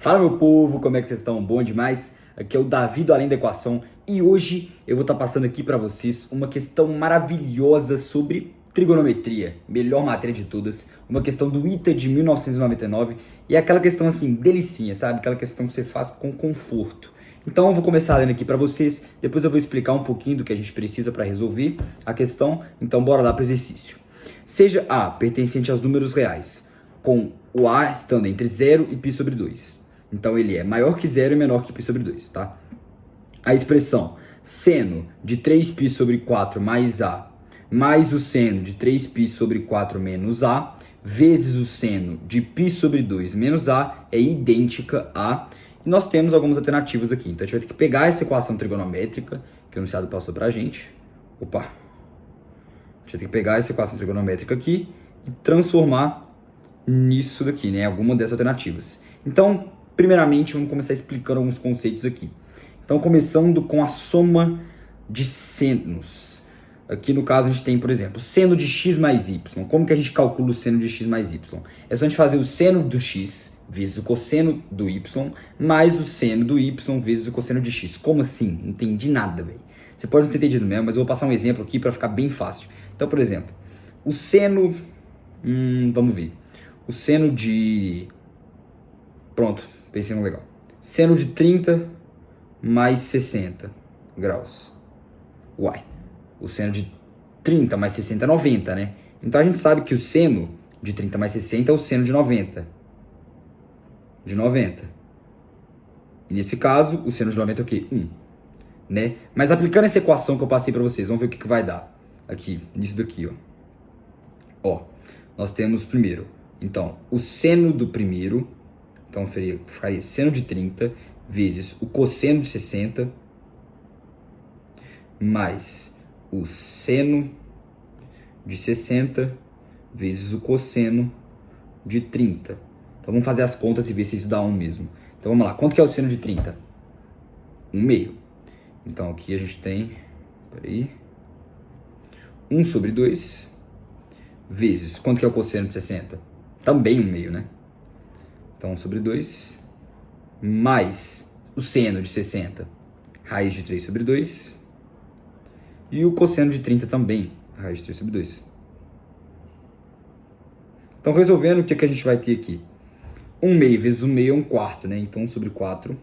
Fala, meu povo, como é que vocês estão? Bom demais? Aqui é o Davi do Além da Equação e hoje eu vou estar passando aqui para vocês uma questão maravilhosa sobre trigonometria, melhor matéria de todas, uma questão do ITA de 1999 e é aquela questão assim, delicinha, sabe? Aquela questão que você faz com conforto. Então eu vou começar lendo aqui para vocês, depois eu vou explicar um pouquinho do que a gente precisa para resolver a questão, então bora lá para o exercício. Seja A pertencente aos números reais, com o A estando entre 0 e π sobre 2. Então ele é maior que 0 e menor que π sobre 2, tá? A expressão seno de 3π sobre 4 mais A mais o seno de 3π sobre 4 menos A vezes o seno de π sobre 2 menos A é idêntica a... E nós temos algumas alternativas aqui. Então a gente vai ter que pegar essa equação trigonométrica que o enunciado passou pra gente. Opa! A gente vai ter que pegar essa equação trigonométrica aqui e transformar nisso daqui, né? Alguma dessas alternativas. Então, primeiramente, vamos começar explicando alguns conceitos aqui. Então, começando com a soma de senos. Aqui, no caso, a gente tem, por exemplo, seno de x mais y. Como que a gente calcula o seno de x mais y? É só a gente fazer o seno do x vezes o cosseno do y, mais o seno do y vezes o cosseno de x. Como assim? Não entendi nada, velho. Você pode não ter entendido mesmo, mas eu vou passar um exemplo aqui para ficar bem fácil. Então, por exemplo, o seno... vamos ver. O seno de... Pronto, pensei no legal. Seno de 30 mais 60 graus. Uai. O seno de 30 mais 60 é 90, né? Então a gente sabe que o seno de 30 mais 60 é o seno de 90. De 90. E nesse caso, o seno de 90 é o quê? 1. Né? Mas aplicando essa equação que eu passei para vocês, vamos ver o que vai dar. Aqui, nisso daqui, ó. Ó, nós temos primeiro, então, o seno do primeiro, então ficaria seno de 30 vezes o cosseno de 60 mais o seno de 60 vezes o cosseno de 30. Então vamos fazer as contas e ver se isso dá 1 mesmo. Então vamos lá, quanto que é o seno de 30? 1/2. Então aqui a gente tem, peraí, 1 sobre 2 vezes, quanto que é o cosseno de 60? Também 1/2, né? Então 1 sobre 2 mais o seno de 60, raiz de 3 sobre 2, e o cosseno de 30 também, raiz de 3 sobre 2. Então resolvendo, o que a gente vai ter aqui? 1/2 vezes 1/2 é 1/4, né? Então 1 sobre 4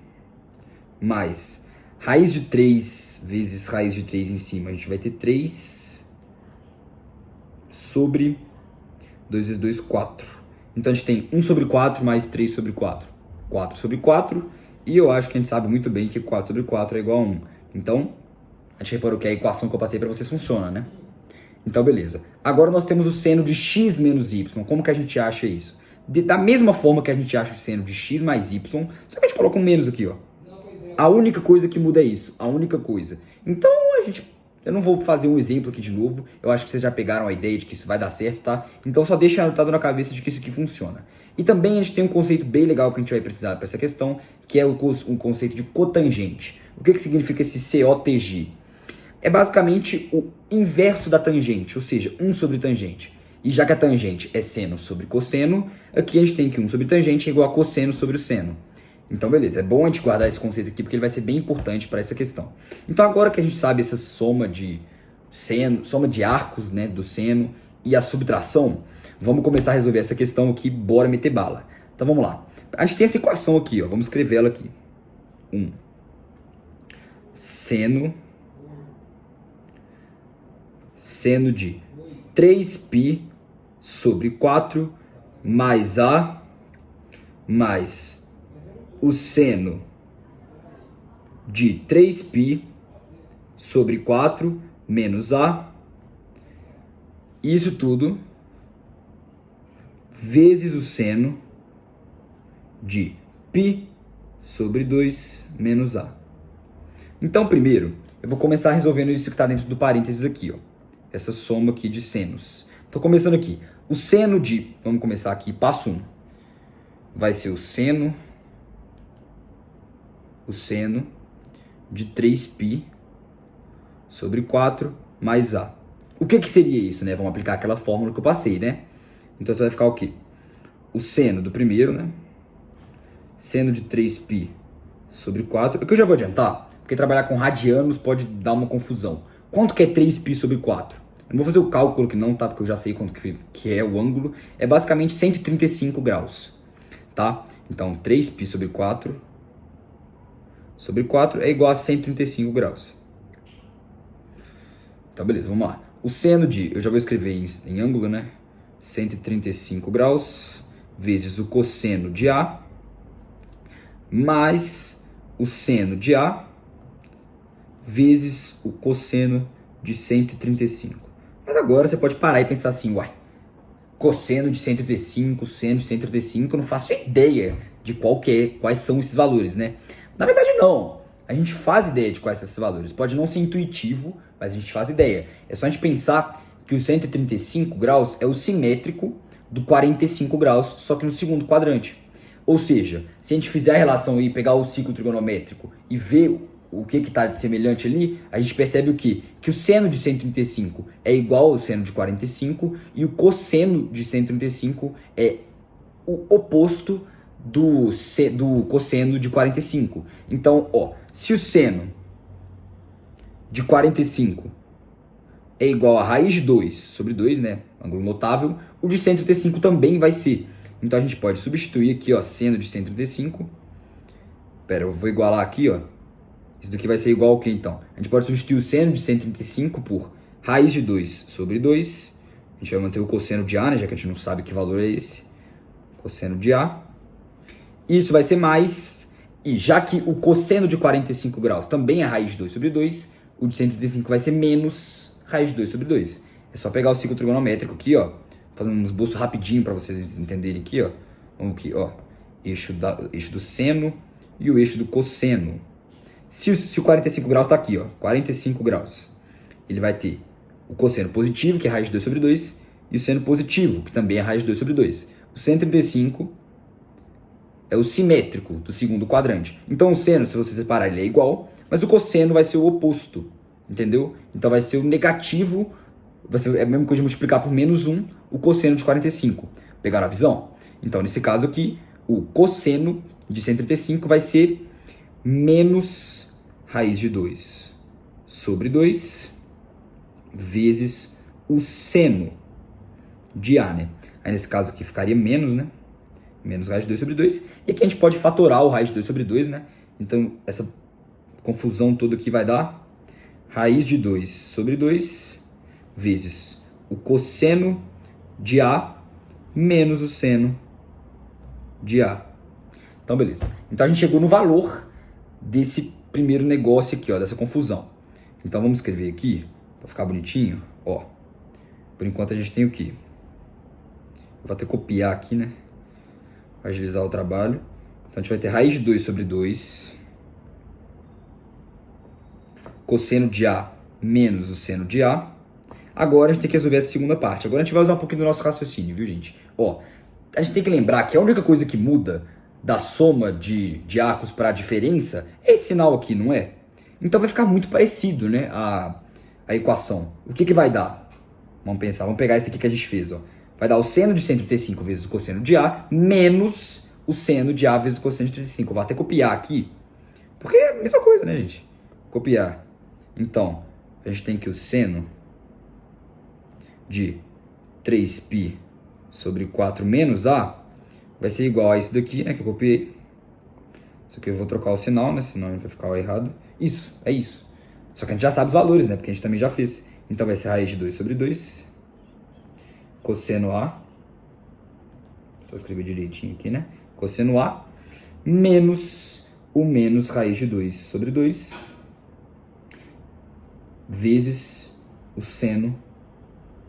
mais raiz de 3 vezes raiz de 3 em cima, a gente vai ter 3 sobre 2 vezes 2, 4. Então a gente tem 1 sobre 4 mais 3 sobre 4. 4 sobre 4. E eu acho que a gente sabe muito bem que 4 sobre 4 é igual a 1. Então, a gente reparou que a equação que eu passei para vocês funciona, né? Então, beleza. Agora nós temos o seno de x menos y. Como que a gente acha isso? Da mesma forma que a gente acha o seno de x mais y, só que a gente coloca um menos aqui, ó. A única coisa que muda é isso. A única coisa. Então, eu não vou fazer um exemplo aqui de novo. Eu acho que vocês já pegaram a ideia de que isso vai dar certo, tá? Então só deixa anotado na cabeça de que isso aqui funciona. E também a gente tem um conceito bem legal que a gente vai precisar para essa questão, que é um conceito de cotangente. O que significa esse COTG? É basicamente o inverso da tangente, ou seja, 1 sobre tangente. E já que a tangente é seno sobre cosseno, aqui a gente tem que 1 sobre tangente é igual a cosseno sobre o seno. Então, beleza, é bom a gente guardar esse conceito aqui, porque ele vai ser bem importante para essa questão. Então, agora que a gente sabe essa soma de seno, soma de arcos, né, do seno e a subtração, vamos começar a resolver essa questão aqui, bora meter bala. Então, vamos lá. A gente tem essa equação aqui, ó, vamos escrever ela aqui. 1. Seno de 3π sobre 4 mais A mais o seno de 3π sobre 4 menos A, isso tudo vezes o seno de π sobre 2 menos A. Então, primeiro, eu vou começar resolvendo isso que está dentro do parênteses aqui, ó. Essa soma aqui de senos. Estou começando aqui. O seno de... Vamos começar aqui, passo 1. Vai ser o seno de 3π sobre 4 mais A. O que seria isso, né? Vamos aplicar aquela fórmula que eu passei, né? Então, você vai ficar o quê? O seno do primeiro, né? seno de 3π sobre 4. É que eu já vou adiantar, porque trabalhar com radianos pode dar uma confusão. Quanto que é 3π sobre 4? Eu não vou fazer o cálculo que não, tá? Porque eu já sei quanto que é o ângulo. É basicamente 135 graus, tá? Então, 3π sobre 4 é igual a 135 graus. Então, beleza, vamos lá. O seno de, eu já vou escrever em ângulo, né? 135 graus vezes o cosseno de A mais o seno de A vezes o cosseno de 135. Mas agora você pode parar e pensar assim, uai, cosseno de 135, seno de 135, eu não faço ideia de quais são esses valores, né? Na verdade, não. A gente faz ideia de quais são esses valores. Pode não ser intuitivo, mas a gente faz ideia. É só a gente pensar que o 135 graus é o simétrico do 45 graus, só que no segundo quadrante. Ou seja, se a gente fizer a relação e pegar o ciclo trigonométrico e ver o que está de semelhante ali, a gente percebe o quê? Que o seno de 135 é igual ao seno de 45 e o cosseno de 135 é o oposto do cosseno de 45. Então, ó, se o seno de 45 é igual a raiz de 2 sobre 2, né? Ângulo notável, o de 135 também vai ser. Então a gente pode substituir aqui, ó, seno de 135. Pera, eu vou igualar aqui, ó. Isso daqui vai ser igual ao que então? A gente pode substituir o seno de 135 por raiz de 2 sobre 2. A gente vai manter o cosseno de A, né? Já que a gente não sabe que valor é esse. Cosseno de A. Isso vai ser mais. E já que o cosseno de 45 graus também é raiz de 2 sobre 2, o de 135 vai ser menos raiz de 2 sobre 2. É só pegar o ciclo trigonométrico aqui, ó. Fazer um esboço rapidinho para vocês entenderem aqui, ó. Vamos aqui, ó. Eixo do seno e o eixo do cosseno. Se o 45 graus está aqui, ó, 45 graus, ele vai ter o cosseno positivo, que é raiz de 2 sobre 2, e o seno positivo, que também é raiz de 2 sobre 2. O 135 é o simétrico do segundo quadrante. Então o seno, se você separar, ele é igual, mas o cosseno vai ser o oposto, entendeu? Então vai ser o negativo, é a mesma coisa de multiplicar por menos 1 o cosseno de 45. Pegaram a visão? Então nesse caso aqui, o cosseno de 135 vai ser menos raiz de 2 sobre 2 vezes o seno de A, né? Aí nesse caso aqui ficaria menos, né? Menos raiz de 2 sobre 2. E aqui a gente pode fatorar o raiz de 2 sobre 2, né? Então essa confusão toda aqui vai dar raiz de 2 sobre 2 vezes o cosseno de A menos o seno de A. Então beleza. Então a gente chegou no valor desse primeiro negócio aqui, ó, dessa confusão. Então vamos escrever aqui, para ficar bonitinho, ó. Por enquanto a gente tem o quê? Eu vou até copiar aqui, né? Para agilizar o trabalho. Então a gente vai ter raiz de 2 sobre 2. Cosseno de A menos o seno de A. Agora a gente tem que resolver essa segunda parte. Agora a gente vai usar um pouquinho do nosso raciocínio, viu, gente? Ó, a gente tem que lembrar que a única coisa que muda da soma de arcos para a diferença é esse sinal aqui, não é? Então vai ficar muito parecido, né, a equação. O que vai dar? Vamos pensar, vamos pegar esse aqui que a gente fez, ó. Vai dar o seno de 135 vezes o cosseno de A menos o seno de A vezes o cosseno de 35. Eu vou até copiar aqui, porque é a mesma coisa, né, gente? Copiar. Então, a gente tem que o seno de 3π sobre 4 menos A vai ser igual a isso daqui, né, que eu copiei. Isso aqui eu vou trocar o sinal, né, senão vai ficar errado. Isso, é isso. Só que a gente já sabe os valores, né, porque a gente também já fez. Então vai ser raiz de 2 sobre 2, cosseno A, só escrever direitinho aqui, né, cosseno A, menos o menos raiz de 2 sobre 2, vezes o seno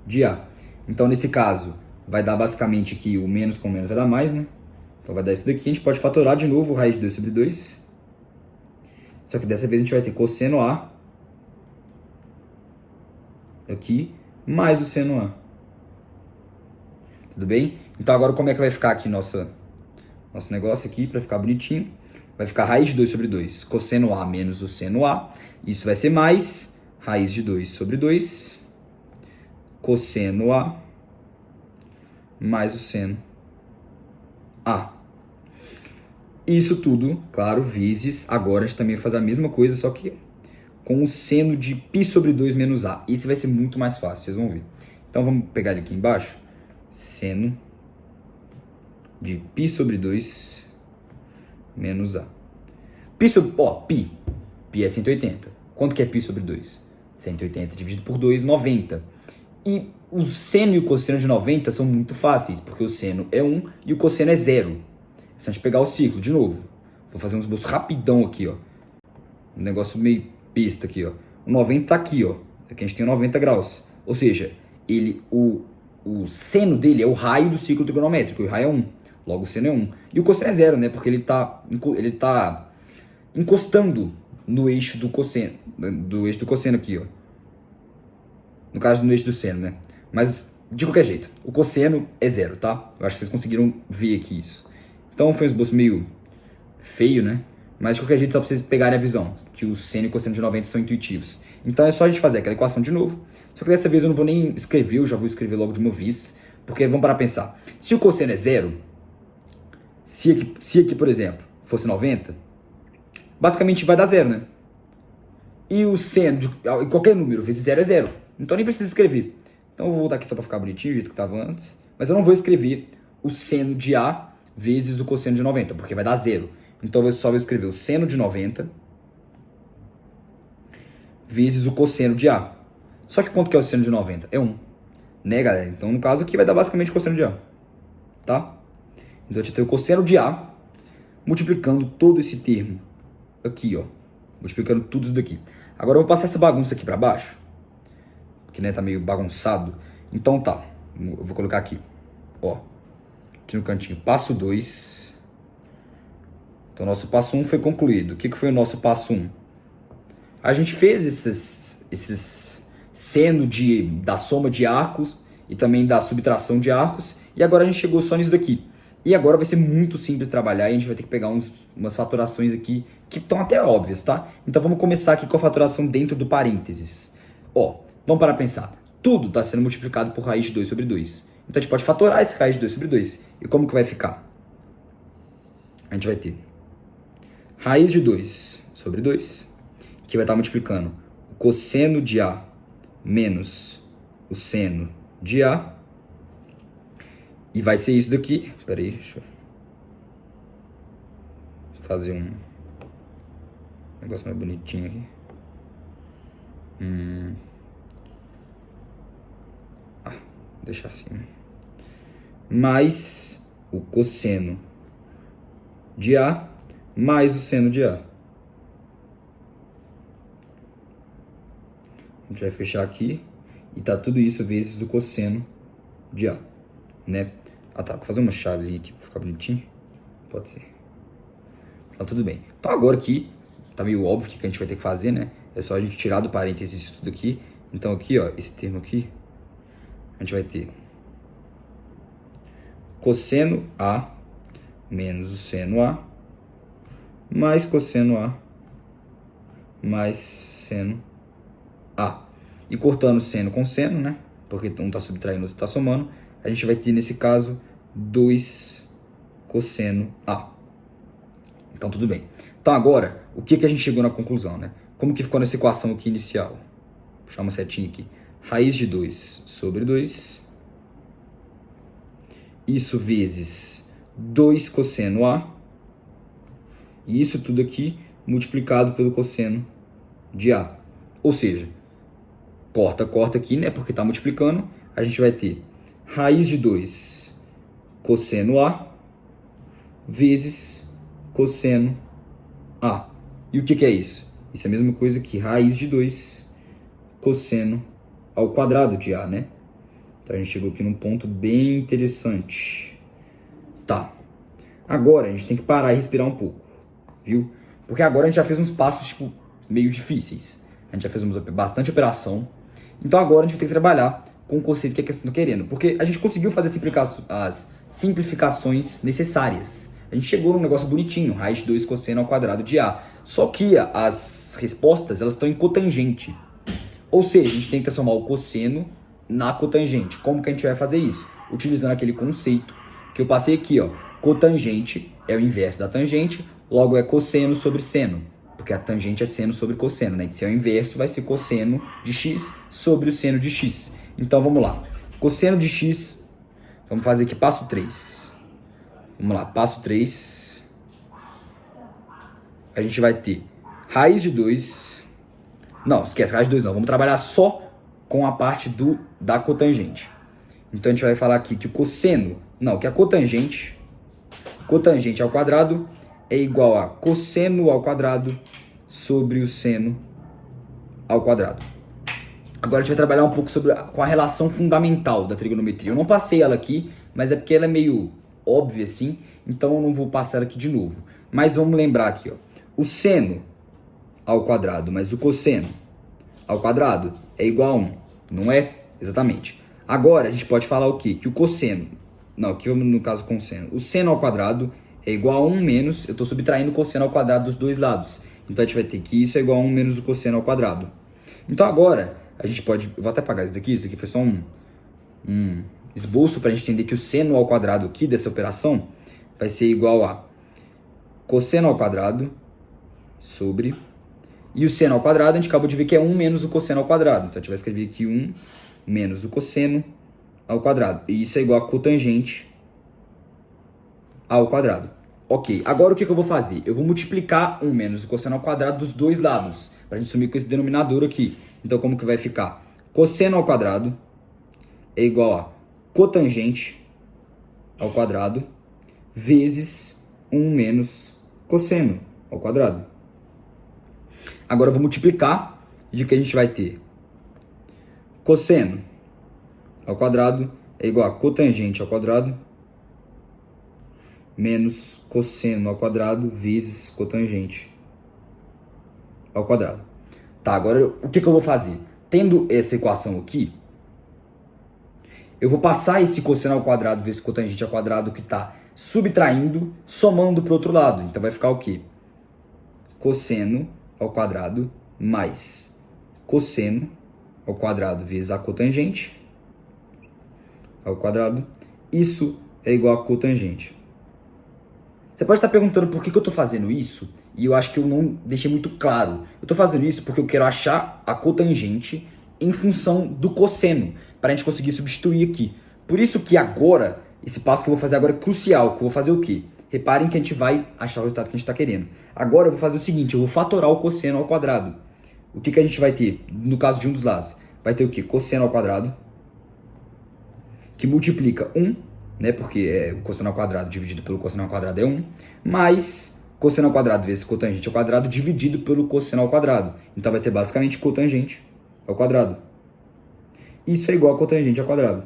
de A. Então, nesse caso, vai dar basicamente aqui o menos com menos vai dar mais, né? Então, vai dar isso daqui. A gente pode fatorar de novo raiz de 2 sobre 2. Só que dessa vez a gente vai ter cosseno A aqui, mais o seno A. Tudo bem? Então, agora como é que vai ficar aqui nosso negócio aqui, para ficar bonitinho? Vai ficar raiz de 2 sobre 2, cosseno A menos o seno A. Isso vai ser mais raiz de 2 sobre 2, cosseno A mais o seno A. Isso tudo, claro, vezes, agora a gente também faz a mesma coisa, só que com o seno de π sobre 2 menos a. Esse vai ser muito mais fácil, vocês vão ver. Então vamos pegar ele aqui embaixo. Seno de π sobre 2 menos a. Π sobre... π. Π é 180. Quanto que é π sobre 2? 180 dividido por 2, 90. E o seno e o cosseno de 90 são muito fáceis, porque o seno é 1 e o cosseno é 0. É só a gente pegar o ciclo de novo. Vou fazer um esboço rapidão aqui, ó. Um negócio meio besta aqui, ó. O 90 tá aqui, ó. Aqui a gente tem 90 graus. Ou seja, o seno dele é o raio do ciclo trigonométrico. O raio é 1. Logo o seno é 1. E o cosseno é 0, né? Porque ele tá encostando no eixo do cosseno. Do eixo do cosseno aqui, ó. No caso, no eixo do seno, né? Mas, de qualquer jeito, o cosseno é 0, tá? Eu acho que vocês conseguiram ver aqui isso. Então, foi um esboço meio feio, né? Mas, de qualquer jeito, só pra vocês pegarem a visão. Que o seno e o cosseno de 90 são intuitivos. Então, é só a gente fazer aquela equação de novo. Só que dessa vez eu não vou nem escrever, eu já vou escrever logo de uma vez. Porque vamos parar pra pensar. Se o cosseno é 0, se aqui, por exemplo, fosse 90, basicamente vai dar 0, né? E o seno de qualquer número vezes 0 é 0. Então nem precisa escrever. Então eu vou voltar aqui só para ficar bonitinho, do jeito que estava antes. Mas eu não vou escrever o seno de A vezes o cosseno de 90, porque vai dar 0. Então eu só vou escrever o seno de 90 vezes o cosseno de A. Só que quanto que é o seno de 90? É 1. Né, galera? Então no caso aqui vai dar basicamente o cosseno de A. Tá? Então a gente tem o cosseno de A multiplicando todo esse termo aqui, ó. Multiplicando tudo isso daqui. Agora eu vou passar essa bagunça aqui para baixo. Que, né, tá meio bagunçado. Então tá, eu vou colocar aqui, ó, aqui no cantinho, passo 2. Então nosso passo 1 foi concluído. O que foi o nosso passo 1? A gente fez esses seno da soma de arcos e também da subtração de arcos, e agora a gente chegou só nisso daqui. E agora vai ser muito simples trabalhar, e a gente vai ter que pegar umas fatorações aqui que estão até óbvias, tá? Então vamos começar aqui com a fatoração dentro do parênteses. Ó, vamos parar para pensar. Tudo está sendo multiplicado por raiz de 2 sobre 2. Então a gente pode fatorar esse raiz de 2 sobre 2. E como que vai ficar? A gente vai ter raiz de 2 sobre 2, que vai estar multiplicando o cosseno de A menos o seno de A. E vai ser isso daqui. Espera aí, deixa eu fazer um negócio mais bonitinho aqui. Deixar assim. Mais o cosseno de A mais o seno de A. A gente vai fechar aqui e tá tudo isso vezes o cosseno de A, né? Ah tá, vou fazer uma chavezinha aqui pra ficar bonitinho. Pode ser. Tá tudo bem. Então agora aqui, tá meio óbvio o que a gente vai ter que fazer, né? É só a gente tirar do parênteses isso tudo aqui. Então aqui, ó, esse termo aqui, a gente vai ter cosseno A menos o seno A mais cosseno A mais seno A. E cortando seno com seno, né? Porque um está subtraindo, o outro está somando. A gente vai ter, nesse caso, 2 cosseno A. Então, tudo bem. Então, agora, o que a gente chegou na conclusão, né? Como que ficou nessa equação aqui inicial? Vou puxar uma setinha aqui. Raiz de 2 sobre 2. Isso vezes 2 cosseno A. E isso tudo aqui multiplicado pelo cosseno de A. Ou seja, corta aqui, né? Porque está multiplicando. A gente vai ter raiz de 2 cosseno A vezes cosseno A. E o que é isso? Isso é a mesma coisa que raiz de 2 cosseno ao quadrado de A, né? Então a gente chegou aqui num ponto bem interessante. Tá. Agora a gente tem que parar e respirar um pouco, viu? Porque agora a gente já fez uns passos, tipo, meio difíceis. A gente já fez bastante operação. Então agora a gente vai ter que trabalhar com o conceito que a questão está querendo. Porque a gente conseguiu fazer as simplificações necessárias. A gente chegou num negócio bonitinho, raiz de 2 cosseno ao quadrado de A. Só que as respostas, elas estão em cotangente. Ou seja, a gente tem que transformar o cosseno na cotangente. Como que a gente vai fazer isso? Utilizando aquele conceito que eu passei aqui, ó. Cotangente é o inverso da tangente, logo é cosseno sobre seno, porque a tangente é seno sobre cosseno, né? Se é o inverso, vai ser cosseno de x sobre o seno de x. Então, vamos lá. Cosseno de x, vamos fazer aqui passo 3. Vamos lá, passo 3. A gente vai ter raiz de 2. Não, esquece, raiz de 2 não. Vamos trabalhar só com a parte da cotangente. Então, a gente vai falar aqui que o cosseno... Não, que a cotangente ao quadrado é igual a cosseno ao quadrado sobre o seno ao quadrado. Agora a gente vai trabalhar um pouco com a relação fundamental da trigonometria. Eu não passei ela aqui, mas é porque ela é meio óbvia assim, então eu não vou passar ela aqui de novo. Mas vamos lembrar aqui, ó. O seno ao quadrado mais o cosseno ao quadrado é igual a 1, não é? Exatamente. Agora a gente pode falar o quê? Que o cosseno... Não, aqui no caso com o seno. O seno ao quadrado é igual a 1 menos... Eu estou subtraindo o cosseno ao quadrado dos dois lados. Então a gente vai ter que isso é igual a 1 menos o cosseno ao quadrado. Então agora a gente pode... Eu vou até apagar isso aqui foi só um esboço para a gente entender que o seno ao quadrado aqui dessa operação vai ser igual a cosseno ao quadrado sobre... E o seno ao quadrado a gente acabou de ver que é 1 menos o cosseno ao quadrado. Então a gente vai escrever aqui 1 menos o cosseno ao quadrado. E isso é igual a cotangente ao quadrado. Ok, agora o que eu vou fazer? Eu vou multiplicar 1 menos o cosseno ao quadrado dos dois lados, para a gente sumir com esse denominador aqui. Então como que vai ficar? Cosseno ao quadrado é igual a cotangente ao quadrado vezes 1 menos cosseno ao quadrado. Agora eu vou multiplicar, de que a gente vai ter cosseno ao quadrado é igual a cotangente ao quadrado menos cosseno ao quadrado vezes cotangente ao quadrado. Tá, agora o que eu vou fazer? Tendo essa equação aqui, eu vou passar esse cosseno ao quadrado vezes cotangente ao quadrado que está subtraindo, somando para o outro lado. Então vai ficar o quê? Cosseno ao quadrado mais cosseno ao quadrado vezes a cotangente ao quadrado. Isso é igual a cotangente. Você pode estar perguntando por que eu estou fazendo isso, e eu acho que eu não deixei muito claro. Eu estou fazendo isso porque eu quero achar a cotangente em função do cosseno, para a gente conseguir substituir aqui. Por isso que agora, esse passo que eu vou fazer agora é crucial, que eu vou fazer o quê? Reparem que a gente vai achar o resultado que a gente está querendo. Agora eu vou fazer o seguinte, eu vou fatorar o cosseno ao quadrado. O que a gente vai ter no caso de um dos lados? Vai ter o quê? Cosseno ao quadrado, que multiplica 1, né? Porque o cosseno ao quadrado dividido pelo cosseno ao quadrado é 1, mais cosseno ao quadrado vezes cotangente ao quadrado dividido pelo cosseno ao quadrado. Então vai ter basicamente cotangente ao quadrado. Isso é igual a cotangente ao quadrado.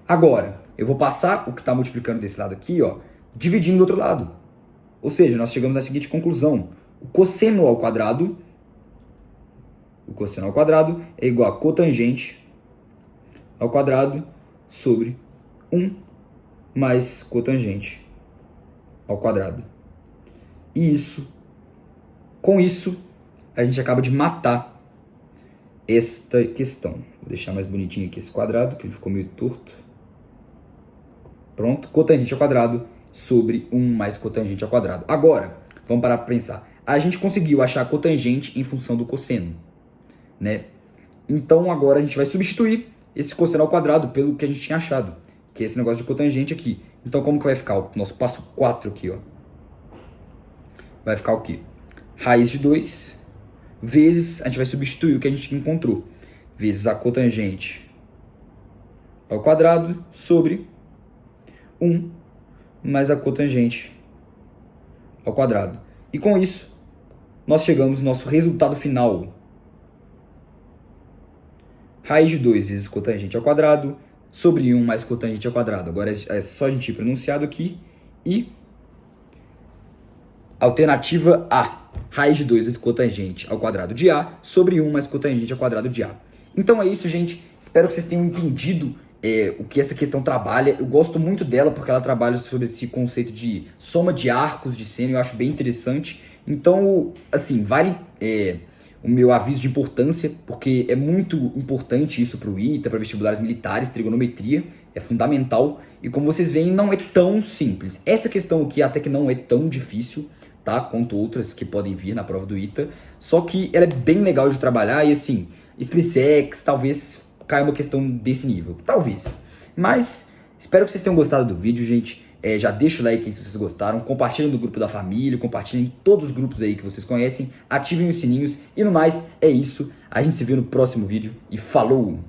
Agora, eu vou passar o que está multiplicando desse lado aqui, ó, dividindo do outro lado. Ou seja, nós chegamos à seguinte conclusão. O cosseno ao quadrado é igual a cotangente ao quadrado sobre 1 mais cotangente ao quadrado. E com isso, a gente acaba de matar esta questão. Vou deixar mais bonitinho aqui esse quadrado, que ele ficou meio torto. Pronto, cotangente ao quadrado sobre 1 mais cotangente ao quadrado. Agora, vamos parar para pensar. A gente conseguiu achar a cotangente em função do cosseno, né? Então agora a gente vai substituir esse cosseno ao quadrado pelo que a gente tinha achado, que é esse negócio de cotangente aqui. Então como que vai ficar o nosso passo 4 aqui, ó? Vai ficar o quê? Raiz de 2 vezes, a gente vai substituir o que a gente encontrou, vezes a cotangente ao quadrado sobre 1 mais a cotangente ao quadrado. E com isso, nós chegamos no nosso resultado final. Raiz de 2 vezes cotangente ao quadrado sobre 1 mais cotangente ao quadrado. Agora é só a gente ir pronunciado aqui. E alternativa A. Raiz de 2 vezes cotangente ao quadrado de A sobre 1 mais cotangente ao quadrado de A. Então é isso, gente. Espero que vocês tenham entendido o que essa questão trabalha. Eu gosto muito dela porque ela trabalha sobre esse conceito de soma de arcos de seno. Eu acho bem interessante. Então, assim, vale o meu aviso de importância, porque é muito importante isso para o ITA, para vestibulares militares, trigonometria. é fundamental e como vocês veem não é tão simples. Essa questão aqui até que não é tão difícil, tá? Quanto outras que podem vir na prova do ITA, só que ela é bem legal de trabalhar e assim, SpaceX talvez caia uma questão desse nível, talvez. Mas espero que vocês tenham gostado do vídeo, gente. Já deixa o like aí se vocês gostaram, compartilhem no grupo da família, compartilhem em todos os grupos aí que vocês conhecem, ativem os sininhos e no mais, é isso. A gente se vê no próximo vídeo e falou!